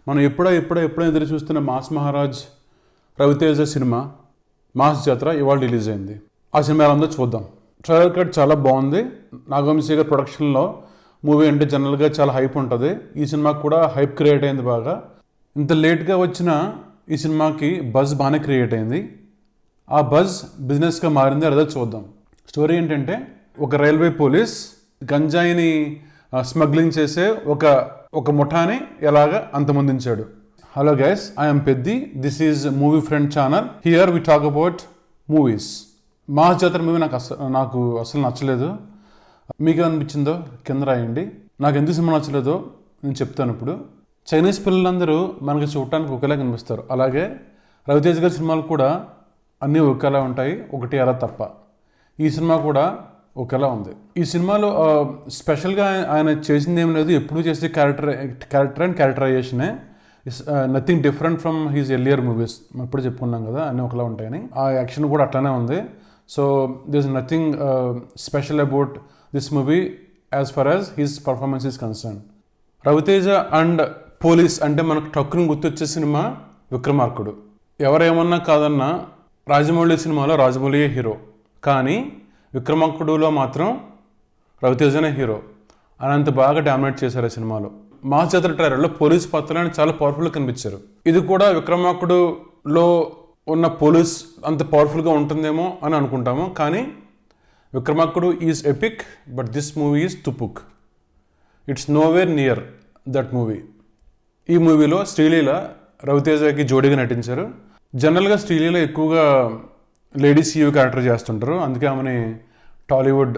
మనం ఎప్పుడో ఎదురు చూస్తున్న మాస్ మహారాజ్ రవితేజ సినిమా మాస్ జాతర ఇవాళ రిలీజ్ అయింది. ఆ సినిమా ఎలా ఉందో చూద్దాం. ట్రైలర్ కట్ చాలా బాగుంది. నాగవంశీ గారి ప్రొడక్షన్లో మూవీ అంటే జనరల్గా చాలా హైప్ ఉంటుంది. ఈ సినిమాకి కూడా హైప్ క్రియేట్ అయింది బాగా. ఇంత లేట్గా వచ్చిన ఈ సినిమాకి బజ్ బాగానే క్రియేట్ అయింది. ఆ బజ్ బిజినెస్గా మారింది, అదే చూద్దాం. స్టోరీ ఏంటంటే, ఒక రైల్వే పోలీస్ గంజాయిని స్మగ్లింగ్ చేసే ఒక ముఠాని ఎలాగ అంతమొందించాడు. Hello guys, I'm Peddi. This is movie friend channel. Here we talk about movies. Mass Jathara movie నాకు అసలు నచ్చలేదు. మీకు అనిపించిందో కింద రాయండి. నాకు ఎందుకు సినిమా నచ్చలేదో నేను చెప్తాను ఇప్పుడు. చైనీస్ పిల్లలందరూ మనకి చూడటానికి ఒకేలా కనిపిస్తారు. అలాగే రవితేజ గారి సినిమాలు కూడా అన్నీ ఒకేలా ఉంటాయి, ఒకటి అలా తప్ప. ఈ సినిమా కూడా ఒకేలా ఉంది. ఈ సినిమాలో స్పెషల్గా ఆయన చేసింది ఏం లేదు. ఎప్పుడు చేసే క్యారెక్టర్ అండ్ క్యారెక్టరైజేషనే. Nothing different from his earlier movies. ఎప్పుడు చెప్పుకున్నాం కదా, అన్నీ ఒకలా ఉంటాయని. ఆ యాక్షన్ కూడా అట్లానే ఉంది. So this is nothing special about this movie as far as his performance is concern. Ravi Teja and police అంటే మనకు టక్కుని గుర్తొచ్చే సినిమా విక్రమార్కుడు. ఎవరేమన్నా కాదన్నా రాజమౌళి సినిమాలో రాజమౌళియే హీరో, కానీ విక్రమార్కుడులో మాత్రం రవితేజనే హీరో. అంత బాగా డామినేట్ చేశారు ఆ సినిమాలో. మాస్ జాతర ట్రైలర్లో పోలీస్ పాత్రలను చాలా పవర్ఫుల్గా కనిపించారు. ఇది కూడా విక్రమార్కుడులో ఉన్న పోలీస్ అంత పవర్ఫుల్గా ఉంటుందేమో అని అనుకుంటాము, కానీ Vikramarkudu is epic, but this movie is తుపుక్. It's nowhere near that movie. ఈ మూవీలో శ్రీలీల రవితేజకి జోడీగా నటించారు. జనరల్గా శ్రీలీల ఎక్కువగా లేడీ సీఈఓ క్యారెక్టర్ చేస్తుంటారు, అందుకే ఆమెని టాలీవుడ్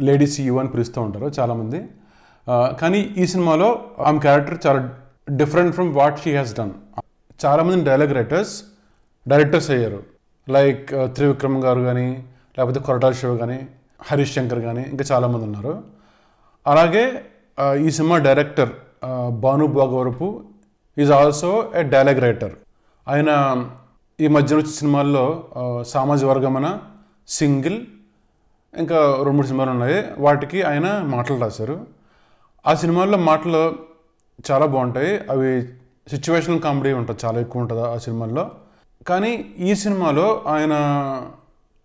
లేడీ సీఈఓ అని పిలుస్తూ ఉంటారు చాలామంది. కానీ ఈ సినిమాలో ఆమె క్యారెక్టర్ చాలా different from what she has done. చాలామంది డైరెక్టర్స్ అయ్యారు. లైక్ త్రివిక్రమ్ గారు కానీ, లేకపోతే కొరటాల శివ కానీ, హరీష్ శంకర్ కానీ, ఇంకా చాలామంది ఉన్నారు. అలాగే ఈ cinema director Bhanu Bhogavarapu is also a dialogue writer. ఆయన ఈ మధ్యన వచ్చే సినిమాల్లో సామాజిక వర్గమన, సింగిల్, ఇంకా 2-3 సినిమాలు ఉన్నాయి. వాటికి ఆయన మాటలు రాశారు. ఆ సినిమాల్లో మాటలు చాలా బాగుంటాయి. అవి సిచ్యువేషనల్ కామెడీ ఉంటుంది, చాలా ఎక్కువ ఉంటుంది ఆ సినిమాల్లో. కానీ ఈ సినిమాలో ఆయన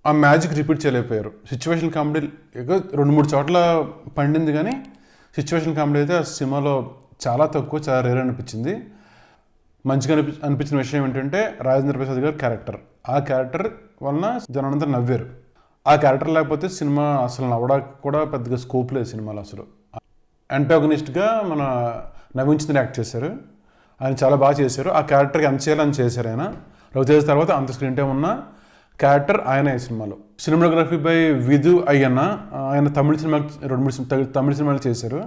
ఆ మ్యాజిక్ రిపీట్ చేయలేకపోయారు. సిచ్యువేషనల్ కామెడీ 2-3 చోట్ల పండింది, కానీ సిచ్యువేషనల్ కామెడీ అయితే ఆ సినిమాలో చాలా తక్కువ, చాలా రేర్ అనిపించింది. మంచిగా అనిపించిన విషయం ఏంటంటే, రాజేంద్ర ప్రసాద్ గారి క్యారెక్టర్. ఆ క్యారెక్టర్ వలన జనాలంతా నవ్వారు. ఆ క్యారెక్టర్ లేకపోతే సినిమా అసలు నవ్వడానికి కూడా పెద్దగా స్కోప్ లేదు సినిమాలో. అసలు యాంటాగనిస్ట్గా మన నవీన్ చంద్ర యాక్ట్ చేశారు. ఆయన చాలా బాగా చేశారు. ఆ క్యారెక్టర్కి ఎంత చేయాలని చేశారు ఆయన. రవితేజ తర్వాత అంత స్క్రీన్ టైం ఉన్న క్యారెక్టర్ ఆయన ఈ సినిమాలో. Cinematography by Vidhu Ayyanna. ఆయన తమిళ సినిమాలు చేశారు.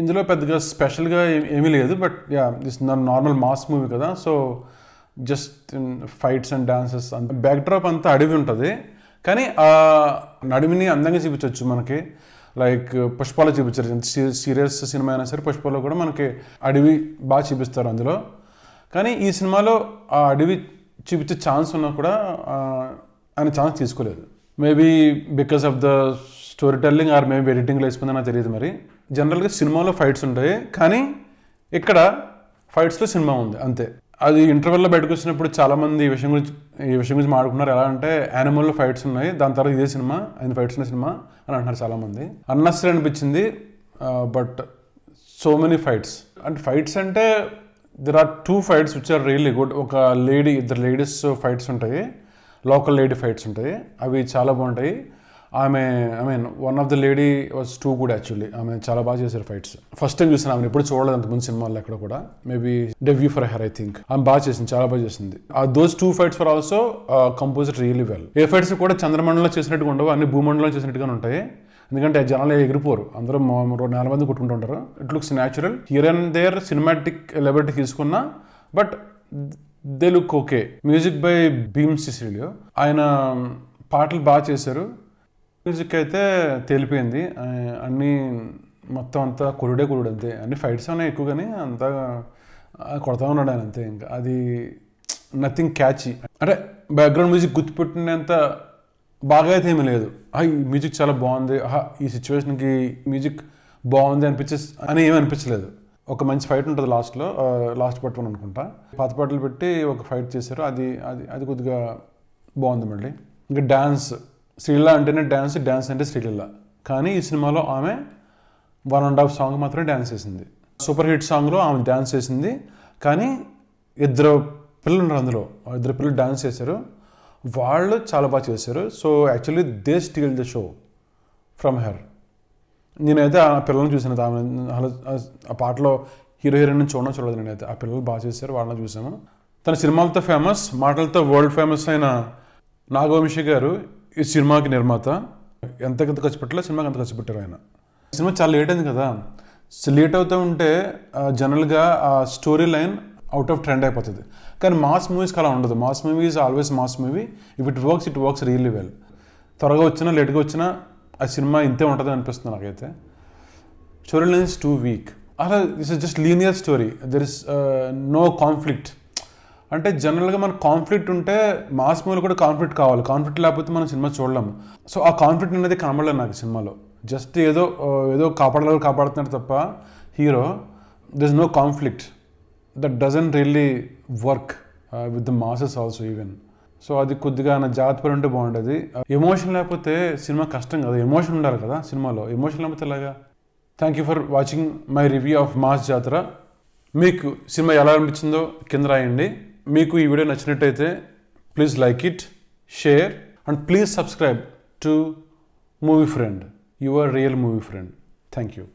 ఇందులో పెద్దగా స్పెషల్గా ఏమీ లేదు, but this normal mass movie కదా. So just fights and dances, backdrop అంతా అడవి ఉంటుంది, కానీ ఆ నడిమిని అందంగా చూపించవచ్చు మనకి. లైక్ పుష్పాలో చూపించారు. ఎంత సీరియస్ సినిమా అయినా సరే పుష్పాలో కూడా మనకి అడవి బాగా చూపిస్తారు అందులో. కానీ ఈ సినిమాలో ఆ అడవి చూపించే ఛాన్స్ ఉన్నా కూడా ఆయన ఛాన్స్ తీసుకోలేదు. Maybe because of the story telling or maybe ఎడిటింగ్లో వేసుకుందని నాకు తెలియదు. మరి జనరల్గా సినిమాలో ఫైట్స్ ఉంటాయి, కానీ ఇక్కడ ఫైట్స్లో సినిమా ఉంది అంతే. అది ఇంటర్వెల్లో బయటకు వచ్చినప్పుడు చాలామంది ఈ విషయం గురించి మాట్లాడుకున్నారు. ఎలా అంటే, యానిమల్లో ఫైట్స్ ఉన్నాయి, దాని తర్వాత ఇదే సినిమా, ఆయన ఫైట్స్ ఉన్న సినిమా అని అంటున్నారు చాలామంది. అన్నెసరీ అనిపించింది. But so many fights. అంటే ఫైట్స్ అంటే there are 2 fights which are really good. ఒక ఇద్దరు లేడీస్ ఫైట్స్ ఉంటాయి, లోకల్ లేడీ ఫైట్స్ ఉంటాయి, అవి చాలా బాగుంటాయి. One of the lady was too good actually. ఆమె చాలా బాగా చేశారు ఫైట్స్. ఫస్ట్ టైం చూసాను ఆమెను, ఎప్పుడు చూడలేదు అంతకుముందు సినిమాల్లో ఎక్కడ కూడా. Maybe debut for her I think. ఆమె బాగా చేసింది, చాలా బాగా చేసింది. Those 2 fights for also composed really well. ఏ ఫైట్స్ కూడా చంద్రమండలంలో చేసినట్టుగా ఉండవు, అన్ని భూమండలంలో చేసినట్టుగా ఉంటాయి. ఎందుకంటే జనాలు ఎగిరిపోరు, అందరూ 4 మంది కొట్టుకుంటుంటారు. It looks natural. Here and there cinematic liberty తీసుకున్నా, but they look okay. Music by Bheem Ceciroleo. ఆయన పాటలు బాగా చేశారు. మ్యూజిక్ అయితే తేలిపోయింది. అన్నీ మొత్తం అంతా కొరుడే అంతే. అన్ని ఫైట్స్ ఉన్నాయి ఎక్కువగానే, అంతా కొడతా ఉన్నాడు ఆయన అంతే. ఇంకా అది నథింగ్ క్యాచీ. అంటే బ్యాక్గ్రౌండ్ మ్యూజిక్ గుర్తుపెట్టినంత బాగా అయితే ఏమీ లేదు. ఈ మ్యూజిక్ చాలా బాగుంది, ఈ సిచ్యువేషన్కి మ్యూజిక్ బాగుంది అని ఏమీ అనిపించలేదు. ఒక మంచి ఫైట్ ఉంటుంది లాస్ట్లో, లాస్ట్ పార్ట్ 1 అనుకుంటా. పాత పాటలు పెట్టి ఒక ఫైట్ చేశారు, అది అది అది కొద్దిగా బాగుంది. మళ్ళీ ఇంకా డ్యాన్స్, శ్రీలీల అంటేనే డ్యాన్స్ అంటే శ్రీలీల. కానీ ఈ సినిమాలో ఆమె 1.5 సాంగ్ మాత్రమే డ్యాన్స్ చేసింది. సూపర్ హిట్ సాంగ్లో ఆమె డ్యాన్స్ చేసింది, కానీ 2 పిల్లలు ఉన్నారు అందులో, 2 పిల్లలు డ్యాన్స్ చేశారు, వాళ్ళు చాలా బాగా చేశారు. So actually they steal the show from her. నేనైతే ఆ పిల్లల్ని చూసాను, ఆమె ఆ పాటలో హీరో హీరోయిన్ చూడలేదు. నేనైతే ఆ పిల్లలు బాగా చేశారు, వాళ్ళని చూసాము. తన సినిమాలతో ఫేమస్, మాటలతో వరల్డ్ ఫేమస్ అయిన నాగవంశీ గారు ఈ సినిమాకి నిర్మాత. ఎంత ఖర్చు పెట్టాలో సినిమాకి ఎంత ఖర్చు పెట్టారు ఆయన. సినిమా చాలా లేట్ అయింది కదా, లేట్ అవుతూ ఉంటే జనరల్గా ఆ story line out of trend అయిపోతుంది. కానీ మాస్ మూవీస్కి అలా ఉండదు. Mass movie is always mass movie. If it works really well. త్వరగా వచ్చినా లేట్గా వచ్చినా ఆ సినిమా ఇంతే ఉంటుంది అనిపిస్తుంది నాకైతే. Story line is too weak. అలా this is just linear story, there is no conflict. అంటే జనరల్గా మన కాన్ఫ్లిక్ట్ ఉంటే మాస్ మూవీలో కూడా కాన్ఫ్లిక్ట్ కావాలి, కాన్ఫ్లిక్ట్ లేకపోతే మనం సినిమా చూడలేము. సో ఆ కాన్ఫ్లిక్ట్ అనేది కనబడలేదు నాకు సినిమాలో. జస్ట్ ఏదో కాపాడుతున్నారు తప్ప hero, there is no conflict. That doesn't really work with the masses also even. So అది కొద్దిగా నా జాగ్రత్త ఉంటే బాగుంటుంది. ఎమోషన్ లేకపోతే సినిమా కష్టం కదా, ఎమోషన్ ఉండాలి కదా సినిమాలో, ఎమోషన్ లేకపోతే ఎలాగా. Thank you for watching my review of mass జాతర. మీకు సినిమా ఎలా అనిపించిందో కింద రాయండి. మీకు ఈ వీడియో నచ్చినట్టయితే please like it, share and please subscribe to movie friend, your real movie friend. Thank you.